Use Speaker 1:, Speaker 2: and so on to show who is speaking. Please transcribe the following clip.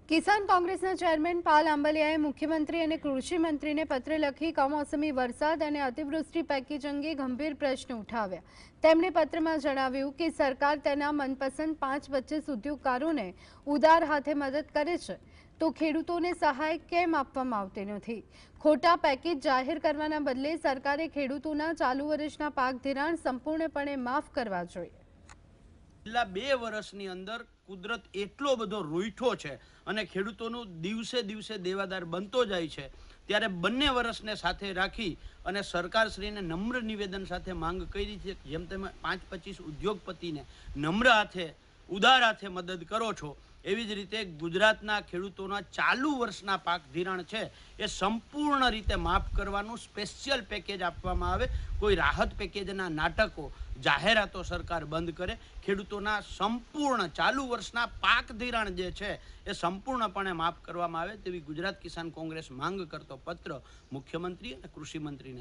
Speaker 1: કિસાન કોંગ્રેસના ચેરમેન પાલ આંબલિયાએ મુખ્યમંત્રી અને કૃષિ મંત્રીને પત્ર લખી કમોસમી વરસાદ અને અતિવૃષ્ટિ પેકેજ અંગે ગંભીર પ્રશ્ન ઉઠાવ્યા। તેમણે પત્રમાં જણાવ્યું કે સરકાર તેના મનપસંદ 5-25 ઉદ્યોગકારોને ઉદાર હાથે મદદ કરે છે, તો ખેડૂતોને સહાય કેમ આપવામાં આવતી નથી? ખોટા પેકેજ જાહેર કરવાના બદલે સરકારે ખેડૂતોના ચાલુ વર્ષના પાક ધિરાણ સંપૂર્ણપણે માફ કરવા જોઈએ।
Speaker 2: છેલ્લા 2 વર્ષની અંદર કુદરત એટલો બધો રૂઈઠો છે અને ખેડૂતોનું દિવસે દિવસે દેવાદાર બનતો જાય છે, ત્યારે બંને વર્ષને સાથે રાખી અને સરકારશ્રીને નમ્ર નિવેદન સાથે માંગ કરી છે, જેમ તમે 5-25 ઉદ્યોગપતિને નમ્ર હાથે ઉદાર હાથે મદદ કરો છો, એવી જ રીતે ગુજરાતના ખેડૂતોના ચાલુ વર્ષના પાક ધિરાણ છે એ સંપૂર્ણ રીતે માફ કરવાનું સ્પેશિયલ પેકેજ આપવામાં આવે। કોઈ રાહત પેકેજના નાટકો જાહેરાતો સરકાર બંધ કરે। ખેડૂતોના સંપૂર્ણ ચાલુ વર્ષના પાક ધિરાણ જે છે એ સંપૂર્ણપણે માફ કરવામાં આવે તેવી ગુજરાત કિસાન કોંગ્રેસ માંગ કરતો પત્ર મુખ્યમંત્રી અને કૃષિ મંત્રીને